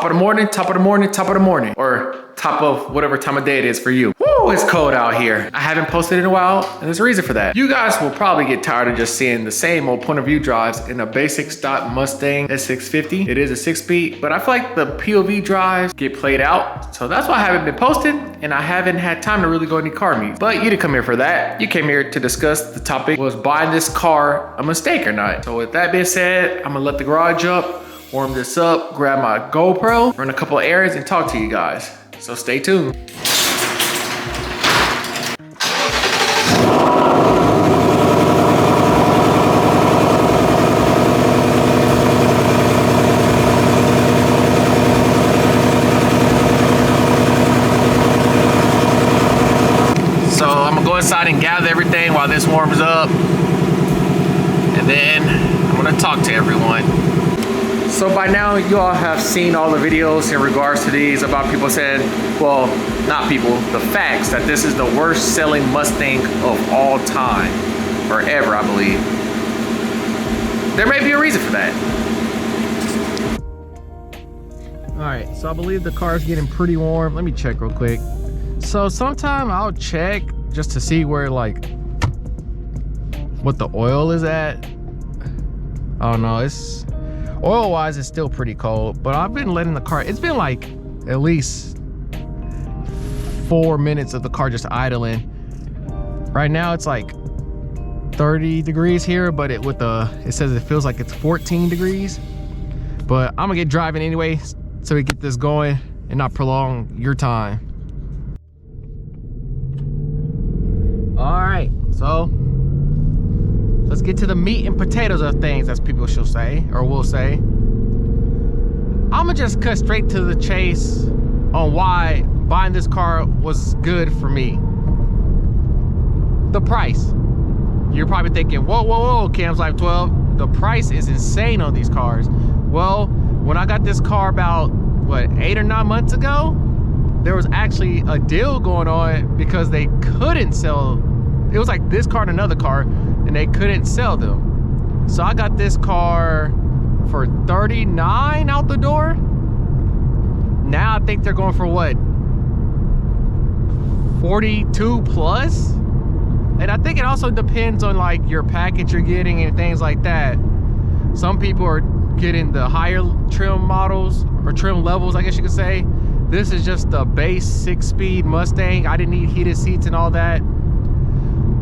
Top of the morning, top of the morning, top of the morning. Or top of whatever time of day it is for you. Woo, it's cold out here. I haven't posted in a while, and there's a reason for that. You guys will probably get tired of just seeing the same old point of view drives in a basic stock Mustang S650. It is a 6-speed, but I feel like the POV drives get played out. So that's why I haven't been posting, and I haven't had time to really go any car meets. But you didn't come here for that. You came here to discuss the topic, was buying this car a mistake or not? So with that being said, I'm gonna let the garage up, warm this up, grab my GoPro, run a couple of errands, and talk to you guys. So stay tuned. So I'm gonna go inside and gather everything while this warms up, and then I'm gonna talk to everyone. So by now you all have seen all the videos in regards to these about people saying, well, not people, the facts that this is the worst selling Mustang of all time, or ever, I believe. There may be a reason for that. All right, so I believe the car is getting pretty warm. Let me check real quick. So sometime I'll check just to see where, like, what the oil is at. I don't know, it's oil wise it's still pretty cold, but I've been letting the car, it's been like at least 4 minutes of the car just idling. Right now it's like 30 degrees here, but it says it feels like it's 14 degrees. But I'm gonna get driving anyway so we get this going and not prolong your time. All right, so let's get to the meat and potatoes of things, as people shall say, or will say. I'ma just cut straight to the chase on why buying this car was good for me. The price. You're probably thinking, whoa, whoa, whoa, Cam's Life 12. The price is insane on these cars. Well, when I got this car about, what, 8 or 9 months ago, there was actually a deal going on because they couldn't sell. It was like this car and another car, and they couldn't sell them. So I got this car for $39 out the door. Now I think they're going for what, 42 plus? And I think it also depends on like your package you're getting and things like that. Some people are getting the higher trim models, or trim levels, I guess you could say. This is just the base 6-speed Mustang. I didn't need heated seats and all that.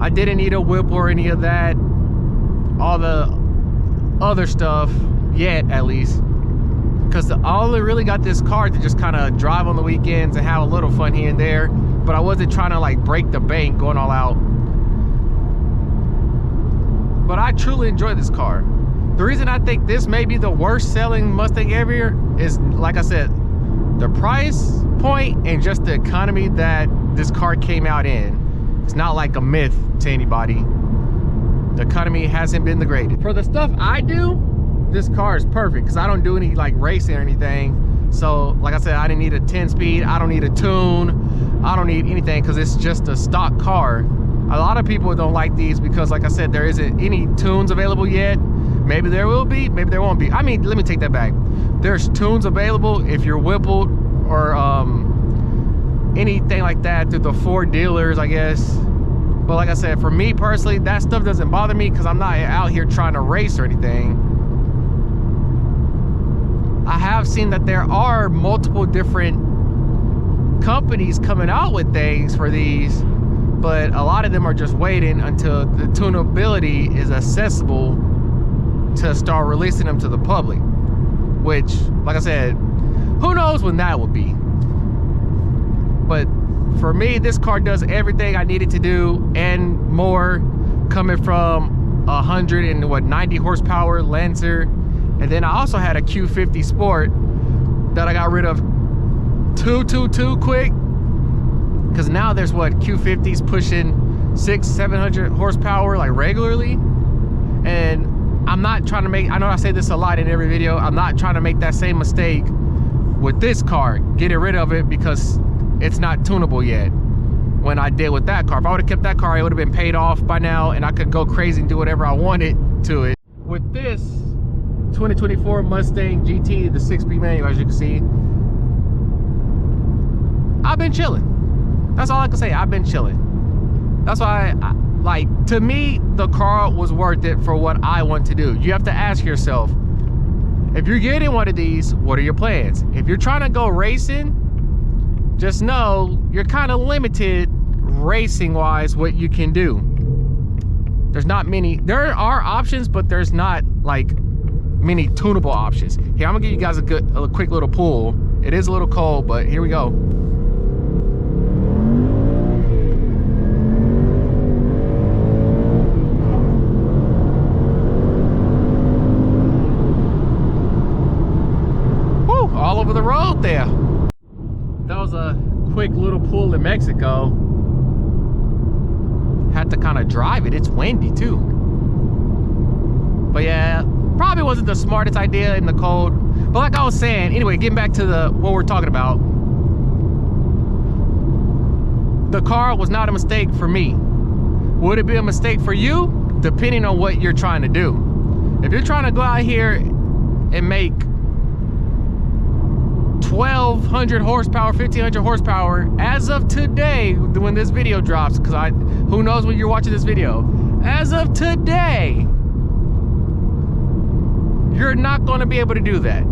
I didn't need a whip or any of that, all the other stuff yet, at least, because I only really got this car to just kind of drive on the weekends and have a little fun here and there, but I wasn't trying to like break the bank going all out. But I truly enjoy this car. The reason I think this may be the worst selling Mustang ever is, like I said, the price point and just the economy that this car came out in. It's not like a myth to anybody. The economy hasn't been the greatest. For the stuff I do, this car is perfect because I don't do any like racing or anything. So like I said, I didn't need a 10-speed. I don't need a tune. I don't need anything because it's just a stock car. A lot of people don't like these because, like I said, there isn't any tunes available yet. Maybe there will be, maybe there won't be. I mean, let me take that back. There's tunes available if you're Whippled or anything like that through the Ford dealers, I guess. But like I said, for me personally, that stuff doesn't bother me because I'm not out here trying to race or anything. I have seen that there are multiple different companies coming out with things for these, but a lot of them are just waiting until the tunability is accessible to start releasing them to the public, which, like I said, who knows when that will be. But for me, this car does everything I need it to do and more, coming from 190 horsepower Lancer. And then I also had a Q50 Sport that I got rid of too quick, because now there's what, Q50s pushing 600-700 horsepower like regularly. And I'm not trying to make, I know I say this a lot in every video, I'm not trying to make that same mistake with this car, getting rid of it because it's not tunable yet. When I did with that car, if I would have kept that car, it would have been paid off by now and I could go crazy and do whatever I wanted to it. With this 2024 Mustang GT, the 6-speed manual, as you can see, I've been chilling. That's all I can say. I've been chilling. That's why like, to me, the car was worth it for what I want to do. You have to ask yourself, if you're getting one of these, what are your plans? If you're trying to go racing, just know you're kind of limited racing wise what you can do. There's not many, there are options, but there's not like many tunable options. Here, I'm gonna give you guys a quick little pull. It is a little cold, but here we go. Woo, all over the road there. That was a quick little pull in Mexico. Had to kind of drive it. It's windy too. But yeah, probably wasn't the smartest idea in the cold. But like I was saying, anyway, getting back to what we're talking about. The car was not a mistake for me. Would it be a mistake for you? Depending on what you're trying to do. If you're trying to go out here and make 1,200 horsepower, 1,500 horsepower as of today, when this video drops, because who knows when you're watching this video. As of today, you're not going to be able to do that.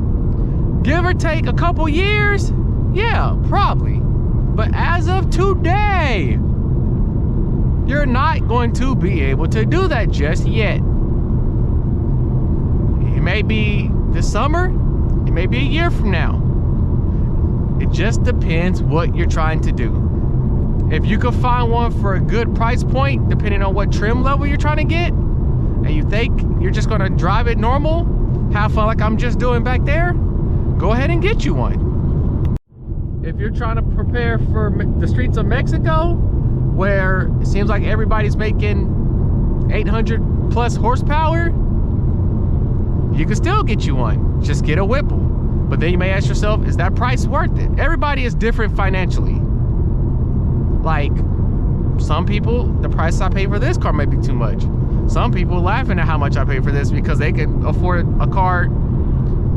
Give or take a couple years, yeah, probably. But as of today, you're not going to be able to do that just yet. It may be this summer, it may be a year from now. It just depends what you're trying to do. If you can find one for a good price point, depending on what trim level you're trying to get, and you think you're just gonna drive it normal, have fun like I'm just doing back there, go ahead and get you one. If you're trying to prepare for the streets of Mexico, where it seems like everybody's making 800 plus horsepower, you can still get you one. Just get a Whipple. But then you may ask yourself, is that price worth it? Everybody is different financially. Like, some people, the price I pay for this car may be too much. Some people laughing at how much I pay for this because they can afford a car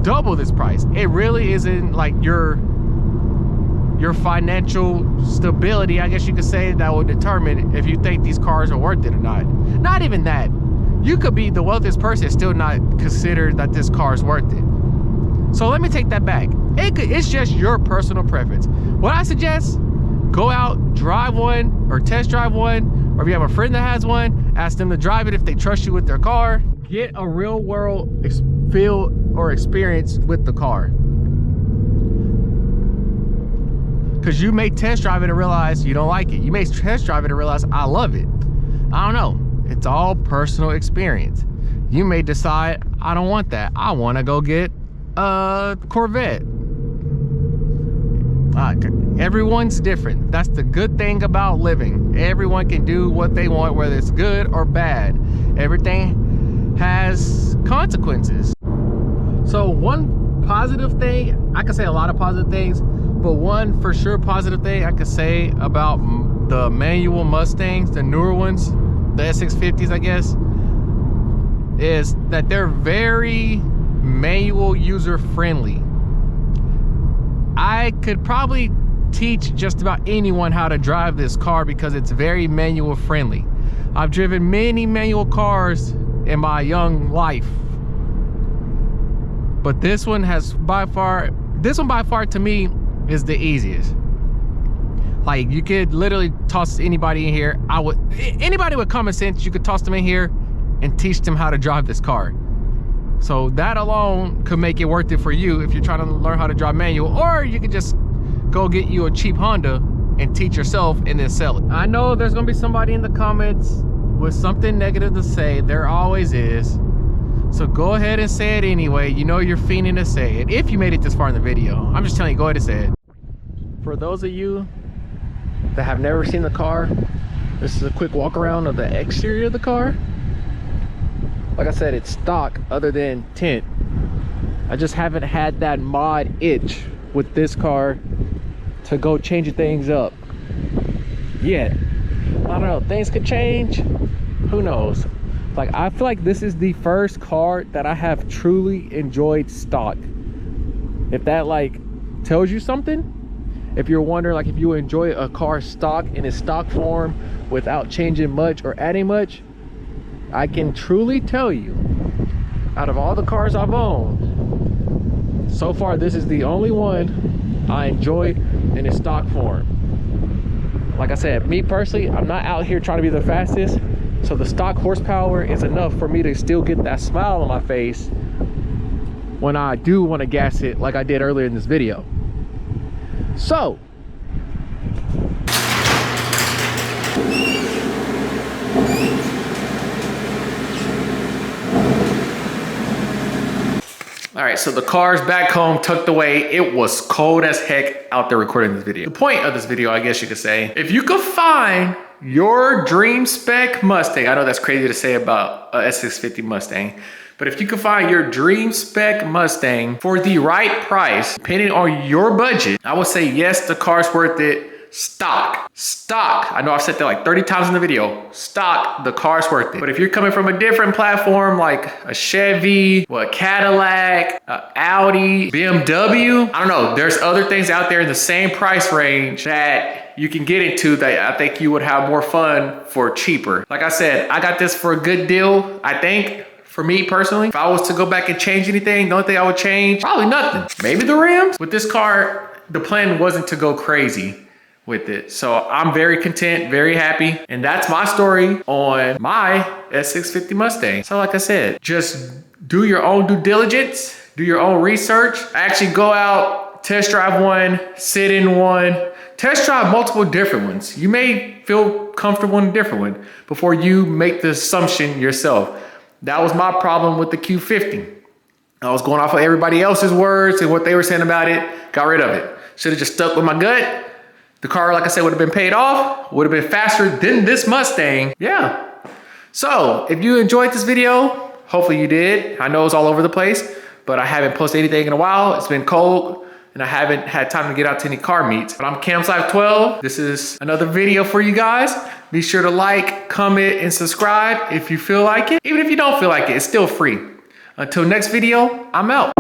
double this price. It really isn't like your financial stability, I guess you could say, that will determine if you think these cars are worth it or not. Not even that. You could be the wealthiest person and still not consider that this car is worth it. So let me take that back. It's just your personal preference. What I suggest, go out, drive one, or test drive one, or if you have a friend that has one, ask them to drive it if they trust you with their car. Get a real world feel or experience with the car. Because you may test drive it and realize you don't like it. You may test drive it and realize I love it. I don't know. It's all personal experience. You may decide I don't want that. I want to go get a Corvette. Everyone's different. That's the good thing about living. Everyone can do what they want, whether it's good or bad. Everything has consequences. So one positive thing, I could say a lot of positive things, but one for sure positive thing I could say about the manual Mustangs, the newer ones, the S650s I guess, is that they're very manual user friendly. I could probably teach just about anyone how to drive this car because it's very manual friendly. I've driven many manual cars in my young life, but this one by far to me is the easiest. Like, you could literally toss anybody in here. Anybody with common sense, you could toss them in here and teach them how to drive this car. So that alone could make it worth it for you if you're trying to learn how to drive manual, or you could just go get you a cheap Honda and teach yourself and then sell it. I know there's gonna be somebody in the comments with something negative to say. There always is. So go ahead and say it anyway. You know you're fiending to say it. If you made it this far in the video, I'm just telling you, go ahead and say it. For those of you that have never seen the car, this is a quick walk around of the exterior of the car. Like I said, it's stock other than tint. I just haven't had that mod itch with this car to go change things up yet. I don't know, things could change, who knows. Like, I feel like this is the first car that I have truly enjoyed stock. If that like tells you something. If you're wondering, like, if you enjoy a car stock in its stock form without changing much or adding much, I can truly tell you, out of all the cars I've owned, so far this is the only one I enjoy in its stock form. Like I said, me personally, I'm not out here trying to be the fastest, so the stock horsepower is enough for me to still get that smile on my face when I do want to gas it like I did earlier in this video. So all right, so the car's back home, tucked away. It was cold as heck out there recording this video. The point of this video, I guess you could say, if you could find your dream spec Mustang, I know that's crazy to say about a S650 Mustang, but if you could find your dream spec Mustang for the right price, depending on your budget, I would say yes, the car's worth it. Stock. I know I've said that like 30 times in the video. Stock, the car's worth it. But if you're coming from a different platform like a Chevy, a Cadillac, Audi, BMW, I don't know, there's other things out there in the same price range that you can get into that I think you would have more fun for cheaper. Like I said, I got this for a good deal, I think. For me personally, if I was to go back and change anything, the only thing I would change, probably nothing. Maybe the rims. With this car, the plan wasn't to go crazy with it. So I'm very content, very happy. And that's my story on my S650 Mustang. So like I said, just do your own due diligence, do your own research. Actually go out, test drive one, sit in one, test drive multiple different ones. You may feel comfortable in a different one before you make the assumption yourself. That was my problem with the Q50. I was going off of everybody else's words and what they were saying about it, got rid of it. Should have just stuck with my gut. The car, like I said, would have been paid off, would have been faster than this Mustang. Yeah. So if you enjoyed this video, hopefully you did. I know it's all over the place, but I haven't posted anything in a while. It's been cold and I haven't had time to get out to any car meets. But I'm Cam's512. This is another video for you guys. Be sure to like, comment, and subscribe if you feel like it. Even if you don't feel like it, it's still free. Until next video, I'm out.